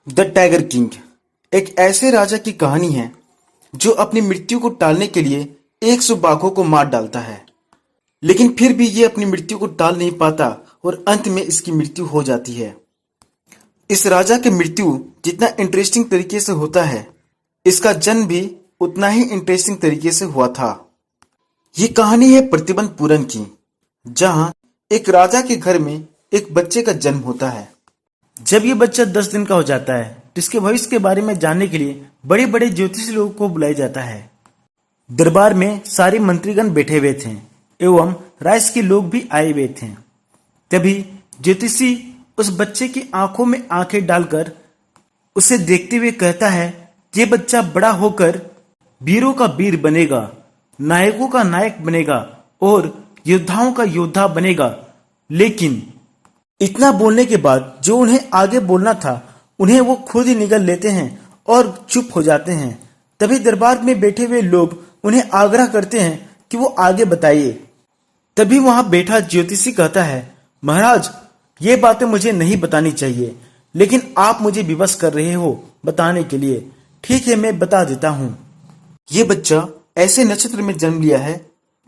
The tiger king एक ऐसे राजा की कहानी है जो अपनी मृत्यु को टालने के लिए 100 बाघों को मार डालता है। लेकिन फिर भी ये अपनी मृत्यु को टाल नहीं पाता और अंत में इसकी मृत्यु हो जाती है। इस राजा की मृत्यु जितना इंटरेस्टिंग तरीके से होता है, इसका जन्म भी उतना ही इंटरेस्टिंग तरीके से हुआ था। ये कहानी है प्रतिबंध पूरन की, जहां एक राजा के घर में एक बच्चे का जन्म होता है। जब ये बच्चा 10 दिन का हो जाता है तो इसके भविष्य के बारे में जानने के लिए बड़े बड़े ज्योतिषी लोगों को बुलाया जाता है। दरबार में सारे मंत्रीगण बैठे हुए थे एवं राज्य के लोग भी आए हुए थे। तभी ज्योतिषी उस बच्चे की आंखों में आंखें डालकर उसे देखते हुए कहता है, ये बच्चा बड़ा होकर वीरों का वीर बनेगा, नायकों का नायक बनेगा और योद्धाओं का योद्धा बनेगा। लेकिन इतना बोलने के बाद जो उन्हें आगे बोलना था उन्हें वो खुद ही निगल लेते हैं और चुप हो जाते हैं। तभी दरबार में बैठे हुए लोग उन्हें आग्रह करते हैं कि वो आगे बताइए। तभी वहां बैठा ज्योतिषी कहता है, महाराज, ये बातें मुझे नहीं बतानी चाहिए, लेकिन आप मुझे विवश कर रहे हो बताने के लिए। ठीक है, मैं बता देता हूं। ये बच्चा ऐसे नक्षत्र में जन्म लिया है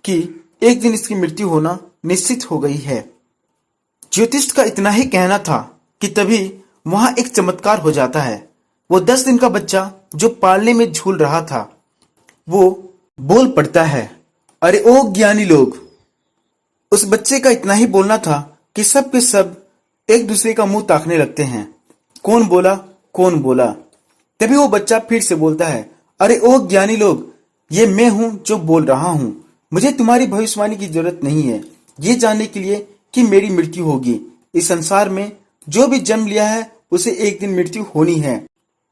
कि एक दिन इसकी मृत्यु होना निश्चित हो गई है। ज्योतिष का इतना ही कहना था कि तभी वहां एक चमत्कार हो जाता है। वो 10 दिन का बच्चा जो पालने में झूल रहा था, वो बोल पड़ता है, अरे ओ ज्ञानी लोग। उस बच्चे का इतना ही बोलना था कि सब के सब एक दूसरे का मुंह ताकने लगते हैं। कौन बोला, कौन बोला। तभी वो बच्चा फिर से बोलता है, अरे ओ ज्ञानी लोग, ये मैं हूं जो बोल रहा हूं। मुझे तुम्हारी भविष्यवाणी की जरूरत नहीं है ये जानने के लिए कि मेरी मृत्यु होगी। इस संसार में जो भी जन्म लिया है उसे एक दिन मृत्यु होनी है।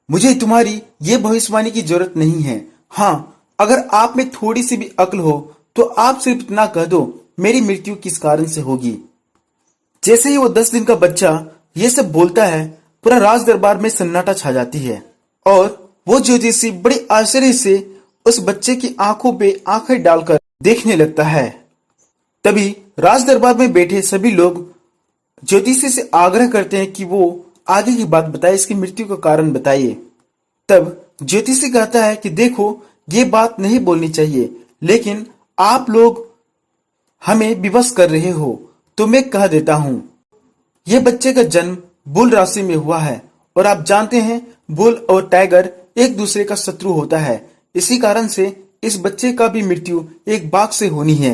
मुझे तुम्हारी ये भविष्यवाणी की जरूरत नहीं है। हाँ, अगर आप में थोड़ी सी भी अक्ल हो तो आप सिर्फ इतना कह दो, मेरी मृत्यु किस कारण से होगी। जैसे ही वो 10 दिन का बच्चा ये सब बोलता है, पूरा राज दरबार में सन्नाटा छा जाती है और वो ज्योतिषी बड़े आश्चर्य से उस बच्चे की आंखों पे आंखें डालकर देखने लगता है। तभी राज दरबार में बैठे सभी लोग ज्योतिषी से आग्रह करते हैं कि वो आगे की बात बताए, इसकी मृत्यु का कारण बताइए। तब ज्योतिषी कहता है कि देखो, ये बात नहीं बोलनी चाहिए, लेकिन आप लोग हमें विवश कर रहे हो तो मैं कह देता हूं। ये बच्चे का जन्म बुल राशि में हुआ है और आप जानते हैं बुल और टाइगर एक दूसरे का शत्रु होता है। इसी कारण से इस बच्चे का भी मृत्यु एक बाघ से होनी है।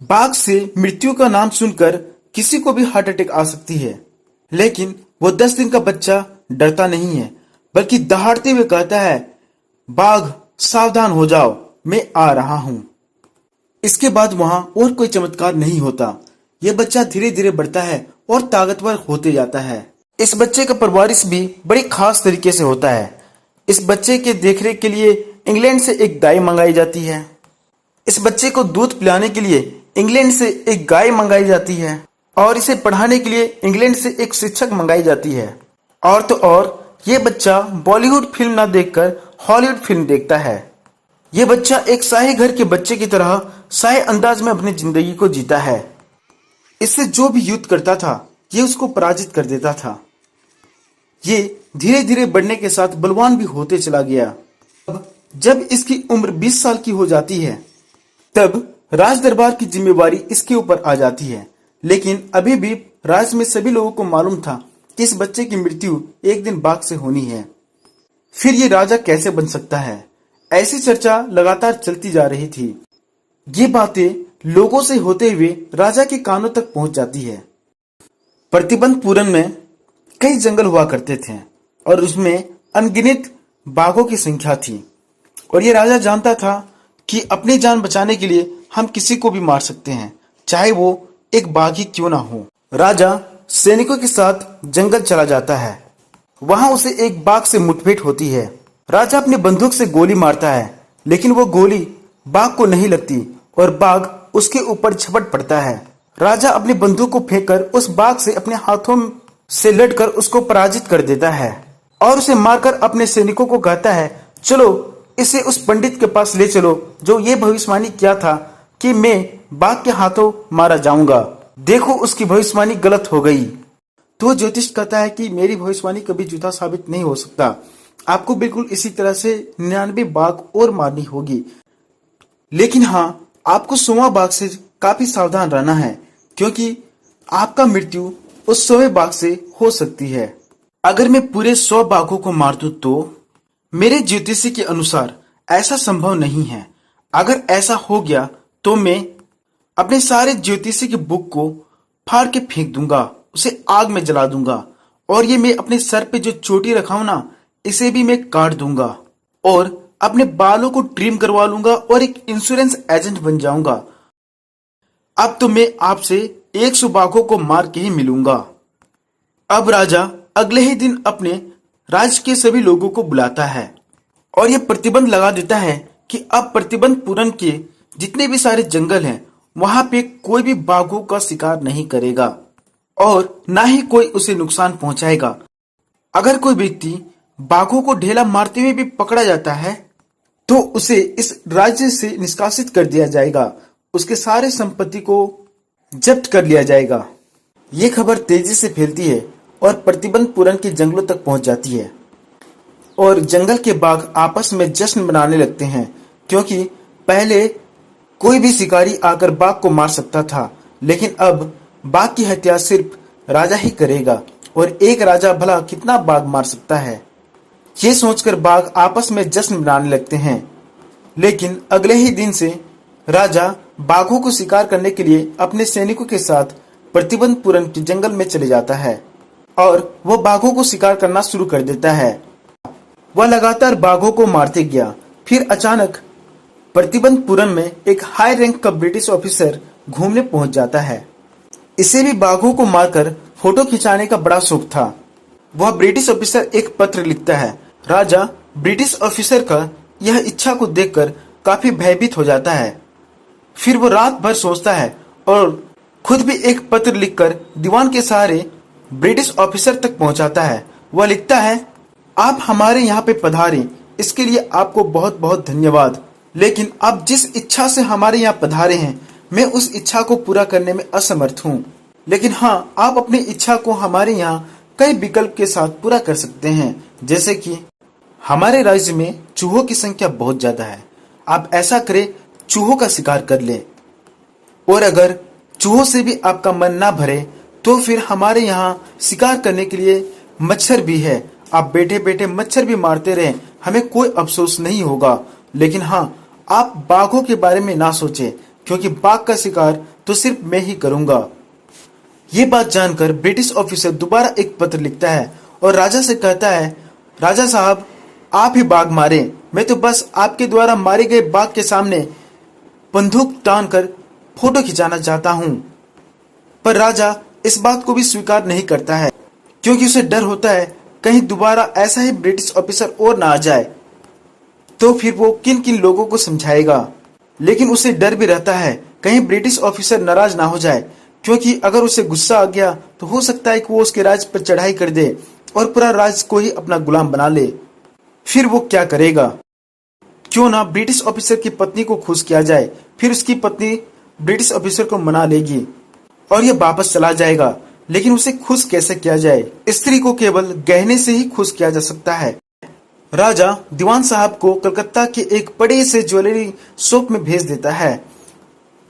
बाघ से मृत्यु का नाम सुनकर किसी को भी हार्ट अटैक आ सकती है, लेकिन वो 10 दिन का बच्चा डरता नहीं है, बल्कि दहाड़ते हुए कहता है, बाघ सावधान हो जाओ, मैं आ रहा हूं। इसके बाद वहां और कोई चमत्कार नहीं होता। यह बच्चा धीरे धीरे बढ़ता है और ताकतवर होते जाता है। इस बच्चे का परवरिश भी बड़ी खास तरीके से होता है। इस बच्चे के देखरेख के लिए इंग्लैंड से एक गाय मंगाई जाती है। इस बच्चे को दूध पिलाने के लिए इंग्लैंड से एक गाय मंगाई जाती है और इसे पढ़ाने के लिए इंग्लैंड से एक शिक्षक मंगाई जाती है। और तो और ये बच्चा बॉलीवुड फिल्म ना देखकर हॉलीवुड फिल्म देखता है। ये बच्चा एक शाही घर के बच्चे की तरह शाही अंदाज में अपनी जिंदगी को जीता है। इससे जो भी युद्ध करता था ये उसको पराजित कर देता था। ये धीरे धीरे बढ़ने के साथ बलवान भी होते चला गया। अब जब इसकी उम्र 20 साल की हो जाती है तब राज दरबार की जिम्मेवारी इसके ऊपर आ जाती है। लेकिन अभी भी राज में सभी लोगों को मालूम था कि इस बच्चे की मृत्यु एक दिन बाघ से होनी है। फिर ये राजा कैसे बन सकता है, ऐसी चर्चा लगातार चलती जा रही थी। ये बातें लोगों से होते हुए राजा के कानों तक पहुंच जाती है। प्रतिबंध पूरन में कई जंगल हुआ करते थे और उसमें अनगिनत बाघों की संख्या थी और ये राजा जानता था कि अपनी जान बचाने के लिए हम किसी को भी मार सकते हैं, चाहे वो एक बाघ ही क्यों ना हो। राजा सैनिकों के साथ जंगल चला जाता है। वहां उसे एक बाघ से मुठभेड़ होती है। राजा अपनी बंदूक से गोली मारता है, लेकिन वो गोली बाघ को नहीं लगती और बाघ उसके ऊपर झपट पड़ता है। राजा अपनी बंदूक को फेंककर उस बाघ से अपने हाथों से लड़कर उसको पराजित कर देता है और उसे मारकर अपने सैनिकों को कहता है, चलो इसे उस पंडित के पास ले चलो जो ये भविष्यवाणी किया था कि मैं बाघ के हाथों मारा जाऊंगा। देखो, उसकी भविष्यवाणी गलत हो गई। तो ज्योतिष कहता है कि मेरी भविष्यवाणी कभी झूठा साबित नहीं हो सकता। आपको बिल्कुल इसी तरह से 99 बाघ और मारनी होगी। लेकिन हाँ, आपको 100वां बाघ से काफी सावधान रहना है, क्योंकि आपका मृत्यु उस 100वें बाघ से हो सकती है। अगर मैं पूरे 100 बाघों को मार दूं तो मेरे ज्योतिषी के अनुसार ऐसा संभव नहीं है। अगर ऐसा हो गया तो मैं अपने सारे ज्योतिषी के बुक को फाड़ के फेंक दूंगा, उसे आग में जला दूंगा, और ये मैं अपने सर पे जो चोटी रखा हूं ना, इसे भी मैं काट दूंगा और अपने बालों को ट्रिम करवा लूंगा और एक इंश्योरेंस एजेंट बन जाऊंगा। अब तो मैं आपसे 100 बाघों को मार के ही मिलूंगा। अब राजा अगले ही दिन अपने राज्य के सभी लोगों को बुलाता है और यह प्रतिबंध लगा देता है कि अब प्रतिबंधपुरम के जितने भी सारे जंगल हैं वहां पे कोई भी बाघों का शिकार नहीं करेगा और ना ही कोई उसे नुकसान पहुंचाएगा। अगर कोई व्यक्ति बाघों को ढेला मारते हुए भी पकड़ा जाता है तो उसे इस राज्य से निष्कासित कर दिया जाएगा, उसके सारे संपत्ति को जब्त कर लिया जाएगा। ये खबर तेजी से फैलती है और प्रतिबंधपुरम के जंगलों तक पहुंच जाती है और जंगल के बाघ आपस में जश्न मनाने लगते हैं, क्योंकि पहले कोई भी शिकारी आकर बाघ को मार सकता था, लेकिन अब बाघ की हत्या सिर्फ राजा ही करेगा और एक राजा भला कितना बाघ मार सकता है। ये सोचकर बाघ आपस में जश्न मनाने लगते हैं। लेकिन अगले ही दिन से राजा बाघों को शिकार करने के लिए अपने सैनिकों के साथ प्रतिबंधपुरम के जंगल में चले जाता है और वह बाघों को शिकार करना शुरू कर देता है। वह लगातार बाघों को मारते गया। फिर अचानक प्रतिबंधपुरम में एक हाई रैंक का ब्रिटिश ऑफिसर घूमने पहुंच जाता है। इसे भी बाघों को मारकर फोटो खिंचाने का बड़ा शौक था। वह ब्रिटिश ऑफिसर एक पत्र लिखता है। राजा ब्रिटिश ऑफिसर का यह इच्छा को देखकर काफी भयभीत हो जाता है। फिर वो रात भर सोचता है और खुद भी एक पत्र लिखकर दीवान के सहारे ब्रिटिश ऑफिसर तक पहुंचाता है। वह लिखता है, आप हमारे यहाँ पे पधारे, इसके लिए आपको बहुत बहुत धन्यवाद। लेकिन आप जिस इच्छा से हमारे यहाँ पधारे हैं, मैं उस इच्छा को पूरा करने में असमर्थ हूँ। लेकिन हाँ, आप अपनी इच्छा को हमारे यहाँ कई विकल्प के साथ पूरा कर सकते हैं, जैसे कि हमारे राज्य में चूहों की संख्या बहुत ज्यादा है, आप ऐसा करें चूहों का शिकार कर ले। और अगर चूहों से भी आपका मन ना भरे तो फिर हमारे यहाँ शिकार करने के लिए मच्छर भी है, आप बैठे बैठे मच्छर भी मारते रहें, हमें कोई अफसोस नहीं होगा। लेकिन हाँ, आप बाघों के बारे में ना सोचें, क्योंकि बाघ का शिकार तो सिर्फ मैं ही करूंगा। ये बात जानकर ब्रिटिश ऑफिसर दोबारा एक पत्र लिखता है और राजा से कहता है, राजा साहब आप ही बाघ मारे, मैं तो बस आपके द्वारा मारे गए बाघ के सामने बंदूक तान कर फोटो खिंचाना चाहता हूँ। पर राजा इस बात को भी स्वीकार नहीं करता है, क्योंकि उसे डर होता है कहीं दोबारा ऐसा ही ब्रिटिश ऑफिसर और ना आ जाए तो फिर वो किन किन लोगों को समझाएगा। लेकिन उसे डर भी रहता है कहीं ब्रिटिश ऑफिसर नाराज ना हो जाए, क्योंकि अगर उसे गुस्सा आ गया तो हो सकता है कि वो उसके राज्य पर चढ़ाई कर दे और पूरा राज्य को ही अपना गुलाम बना ले। फिर वो क्या करेगा? क्यों ना ब्रिटिश ऑफिसर की पत्नी को खुश किया जाए, फिर उसकी पत्नी ब्रिटिश ऑफिसर को मना लेगी और यह वापस चला जाएगा। लेकिन उसे खुश कैसे किया जाए? स्त्री को केवल गहने से ही खुश किया जा सकता है। राजा दीवान साहब को कलकत्ता के एक बड़े से ज्वेलरी शॉप में भेज देता है।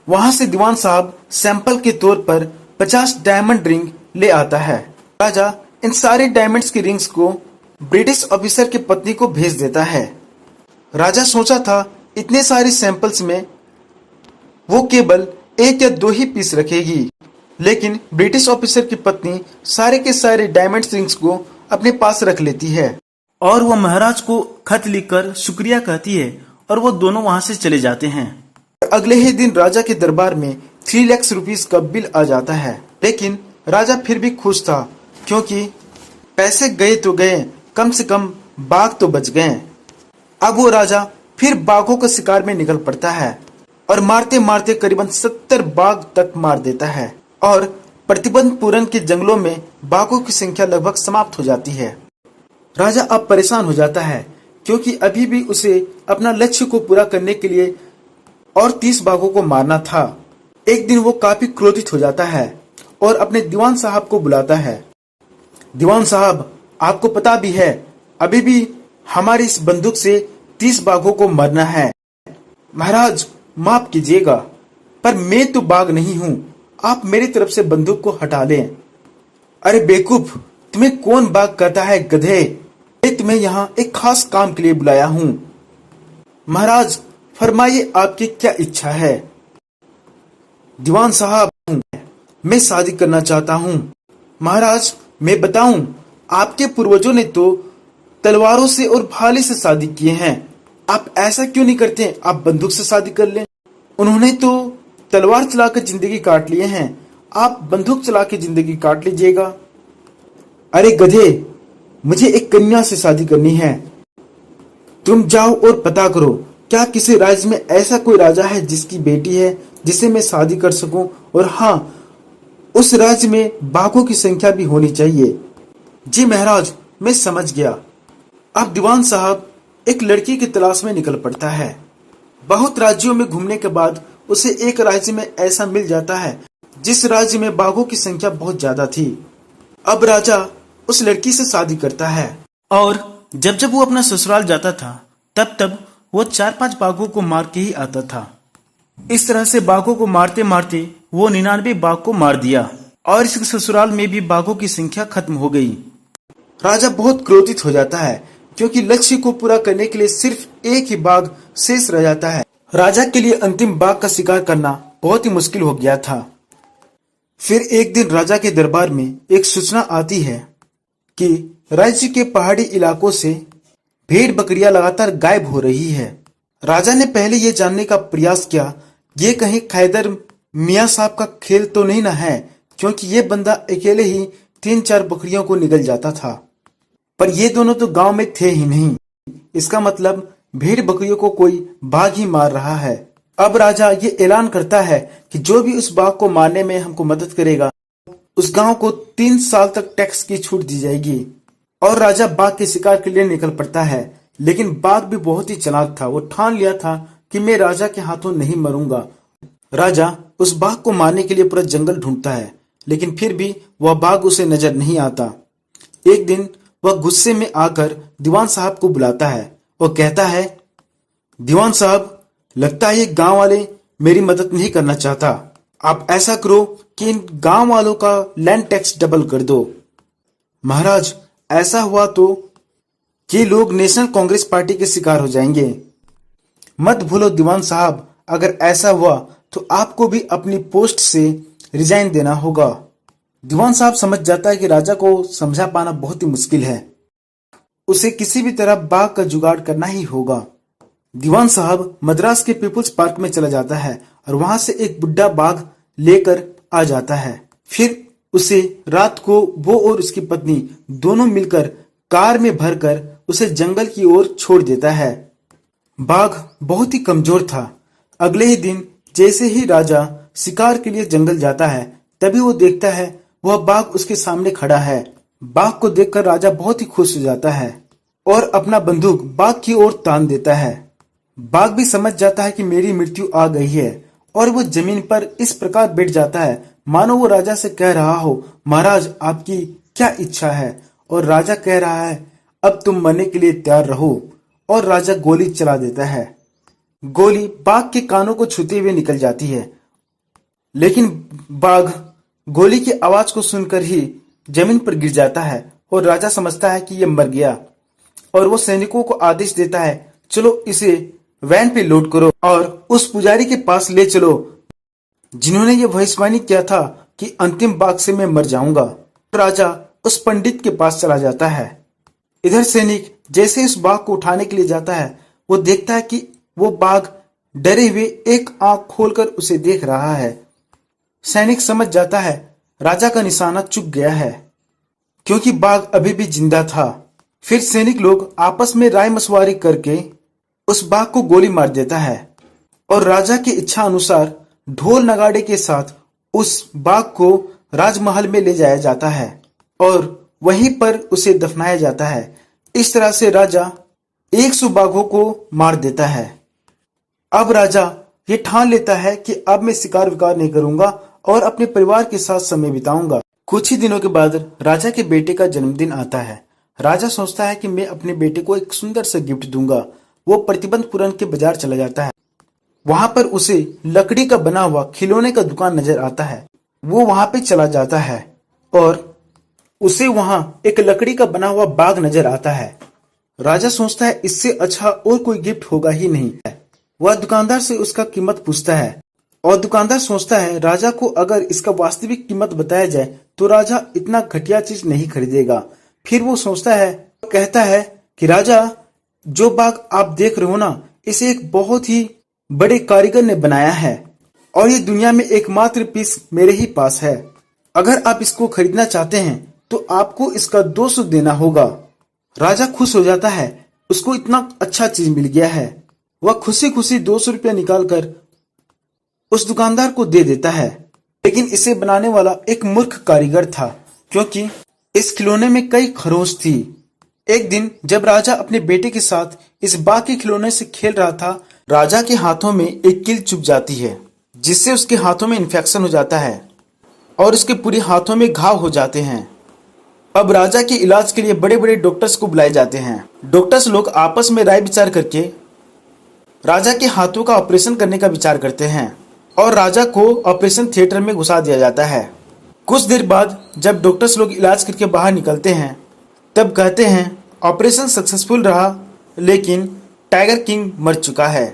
वहां से दीवान साहब सैंपल के तौर पर 50 डायमंड रिंग ले आता है। राजा इन सारे डायमंड्स की रिंग्स को ब्रिटिश ऑफिसर की पत्नी को भेज देता है। राजा सोचा था इतने सारे सैंपल्स में वो केवल 1 या 2 ही पीस रखेगी, लेकिन ब्रिटिश ऑफिसर की पत्नी सारे के सारे डायमंड रिंग्स को अपने पास रख लेती है और वह महाराज को खत लिखकर शुक्रिया कहती है और वो दोनों वहां से चले जाते हैं। अगले ही दिन राजा के दरबार में 3 लाख रुपीस का बिल आ जाता है। लेकिन राजा फिर भी खुश था, क्योंकि पैसे गए तो गए, कम से कम बाघ तो बच गए। अब वो राजा फिर बाघों के शिकार में निकल पड़ता है और मारते मारते करीबन 70 बाघ तक मार देता है और प्रतिबंधपुरम के जंगलों में बाघों की संख्या लगभग समाप्त हो जाती है। राजा अब परेशान हो जाता है, क्योंकि अभी भी उसे अपना लक्ष्य को पूरा करने के लिए और 30 बाघों को मारना था। एक दिन वो काफी क्रोधित हो जाता है और अपने दीवान साहब को बुलाता है दीवान साहब, आपको पता भी है, अभी भी हमारी इस बंदूक से 30 बाघों को मरना है। महाराज, माफ कीजिएगा, पर मैं तो बाघ नहीं हूं। आप मेरी तरफ से बंदूक को हटा लें। अरे बेवकूफ, तुम्हें कौन बाघ कहता है, गधे? मैं तुम्हें यहाँ एक खास काम के लिए बुलाया हूँ। महाराज, फरमाइए, आपकी क्या इच्छा है? दीवान साहब, मैं शादी करना चाहता हूँ। महाराज, मैं बताऊं, आपके पूर्वजों ने तो तलवारों से और भाले से शादी किए हैं। आप ऐसा क्यों नहीं करते? आप बंदूक से शादी कर लें। उन्होंने तो तलवार चलाकर जिंदगी काट लिए हैं, आप बंदूक चला के जिंदगी काट लीजिएगा। अरे गधे, मुझे एक कन्या से शादी करनी है। तुम जाओ और पता करो, क्या किसी राज्य में ऐसा कोई राजा है जिसकी बेटी है जिसे मैं शादी कर सकूं? और हाँ, उस राज्य में बाघों की संख्या भी होनी चाहिए। जी महाराज, मैं समझ गया। अब दीवान साहब एक लड़की की तलाश में निकल पड़ता है। बहुत राज्यों में घूमने के बाद उसे एक राज्य में ऐसा मिल जाता है जिस राज्य में बाघों की संख्या बहुत ज्यादा थी। अब राजा उस लड़की से शादी करता है और जब जब वो अपना ससुराल जाता था तब तब वो 4-5 बाघों को मार के ही आता था। इस तरह से बाघों को मारते मारते वो 99 बाघ को मार दिया और इस ससुराल में भी बाघों की संख्या खत्म हो गई। राजा बहुत क्रोधित हो जाता है क्योंकि लक्ष्य को पूरा करने के लिए सिर्फ एक ही बाघ शेष रह जाता है। राजा के लिए अंतिम बाघ का शिकार करना बहुत ही मुश्किल हो गया था। फिर एक दिन राजा के दरबार में एक सूचना आती है कि राज्य के पहाड़ी इलाकों से भेड़ बकरियां लगातार गायब हो रही है। राजा ने पहले यह जानने का प्रयास किया, ये कहीं खैदर मियाँ साहब का खेल तो नहीं ना है, क्योंकि ये बंदा अकेले ही 3-4 बकरियों को निगल जाता था। पर ये दोनों तो गांव में थे ही नहीं, इसका मतलब भेड़ बकरियों को कोई बाघ ही मार रहा है। अब राजा ये ऐलान करता है कि जो भी उस बाघ को मारने में हमको मदद करेगा उस गांव को 3 साल तक टैक्स की छूट दी जाएगी। और राजा बाघ के शिकार के लिए निकल पड़ता है, लेकिन बाघ भी बहुत ही चालाक था। वो ठान लिया था कि मैं राजा के हाथों नहीं मरूंगा। राजा उस बाघ को मारने के लिए पूरा जंगल ढूंढता है, लेकिन फिर भी वह बाघ उसे नजर नहीं आता। एक दिन वह गुस्से में आकर दीवान साहब को बुलाता है और कहता है, दीवान साहब, लगता है ये गांव वाले मेरी मदद नहीं करना चाहता। आप ऐसा करो कि इन गांव वालों का लैंड टैक्स डबल कर दो। महाराज, ऐसा हुआ तो ये लोग नेशनल कांग्रेस पार्टी के शिकार हो जाएंगे। मत भूलो दीवान साहब, अगर ऐसा हुआ तो आपको भी अपनी पोस्ट से रिजाइन देना होगा। दीवान साहब समझ जाता है कि राजा को समझा पाना बहुत ही मुश्किल है, उसे किसी भी तरह बाघ का जुगाड़ करना ही होगा। दीवान साहब मद्रास के पीपुल्स पार्क में चला जाता है और वहां से एक बुढ़ा बाघ लेकर आ जाता है। फिर उसे रात को वो और उसकी पत्नी दोनों मिलकर कार में भरकर उसे जंगल की ओर छोड़ देता है। बाघ बहुत ही कमजोर था। अगले ही दिन जैसे ही राजा शिकार के लिए जंगल जाता है तभी वो देखता है वह बाघ उसके सामने खड़ा है। बाघ को देखकर राजा बहुत ही खुश हो जाता है और अपना बंदूक बाघ की ओर तान देता है। बाघ भी समझ जाता है कि मेरी मृत्यु आ गई है और वो जमीन पर इस प्रकार बैठ जाता है मानो वो राजा से कह रहा हो, महाराज आपकी क्या इच्छा है? और राजा कह रहा है, अब तुम मरने के लिए तैयार रहो। और राजा गोली चला देता है। गोली बाघ के कानों को छूते हुए निकल जाती है, लेकिन बाघ गोली की आवाज को सुनकर ही जमीन पर गिर जाता है और राजा समझता है कि यह मर गया। और वो सैनिकों को आदेश देता है, चलो इसे वैन पे लोड करो और उस पुजारी के पास ले चलो जिन्होंने ये भविष्यवाणी किया था कि अंतिम बाघ से मैं मर जाऊंगा। राजा उस पंडित के पास चला जाता है। इधर सैनिक जैसे उस बाघ को उठाने के लिए जाता है, वो देखता है कि वो बाघ डरे हुए एक आंख खोलकर उसे देख रहा है। सैनिक समझ जाता है राजा का निशाना चूक गया है, क्योंकि बाघ अभी भी जिंदा था। फिर सैनिक लोग आपस में राय मशवरे करके उस बाघ को गोली मार देता है और राजा की इच्छा अनुसार ढोल नगाड़े के साथ उस बाघ को राजमहल में ले जाया जाता है और वहीं पर उसे दफनाया जाता है। इस तरह से राजा 100 बाघों को मार देता है। अब राजा ये ठान लेता है कि अब मैं शिकार विकार नहीं करूंगा और अपने परिवार के साथ समय बिताऊंगा। कुछ ही दिनों के बाद राजा के बेटे का जन्मदिन आता है। राजा सोचता है कि मैं अपने बेटे को एक सुंदर सा गिफ्ट दूंगा। वो प्रतिबंधपुरम के बाजार चला जाता है। वहां पर उसे लकड़ी का बना हुआ खिलौने का दुकान नजर आता है। वो वहां पे चला जाता है और उसे वहां एक लकड़ी का बना हुआ बाग नजर आता है। राजा सोचता है इससे अच्छा और कोई गिफ्ट होगा ही नहीं है। वह दुकानदार से उसका कीमत पूछता है और दुकानदार सोचता है राजा को अगर इसका वास्तविक कीमत बताया जाए तो राजा इतना घटिया चीज नहीं खरीदेगा। फिर वो सोचता है, कहता है कि राजा, जो बाग आप देख रहे हो ना, इसे एक बहुत ही बड़े कारीगर ने बनाया है और ये दुनिया में एकमात्र पीस मेरे ही पास है। अगर आप इसको खरीदना चाहते हैं तो आपको इसका 200 देना होगा। राजा खुश हो जाता है, उसको इतना अच्छा चीज मिल गया है। वह खुशी खुशी 200 रुपया निकाल कर उस दुकानदार को दे देता है। लेकिन इसे बनाने वाला एक मूर्ख कारीगर था, क्योंकि इस खिलौने में कई खरोंच थी। एक दिन जब राजा अपने बेटे के साथ इस बाग के खिलौने से खेल रहा था, राजा के हाथों में एक कील चुभ जाती है, जिससे उसके हाथों में इन्फेक्शन हो जाता है और उसके पूरे हाथों में घाव हो जाते हैं। अब राजा के इलाज के लिए बड़े बड़े डॉक्टर्स को बुलाए जाते हैं। डॉक्टर्स लोग आपस में राय विचार करके राजा के हाथों का ऑपरेशन करने का विचार करते हैं और राजा को ऑपरेशन थिएटर में घुसा दिया जाता है। कुछ देर बाद जब डॉक्टर्स लोग इलाज करके बाहर निकलते हैं, तब कहते हैं ऑपरेशन सक्सेसफुल रहा, लेकिन टाइगर किंग मर चुका है।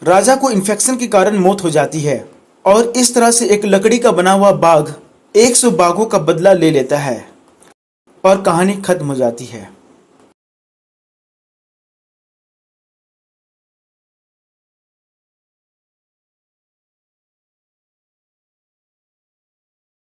राजा को इन्फेक्शन के कारण मौत हो जाती है और इस तरह से एक लकड़ी का बना हुआ बाघ 100 बाघों का बदला ले लेता है और कहानी खत्म हो जाती है।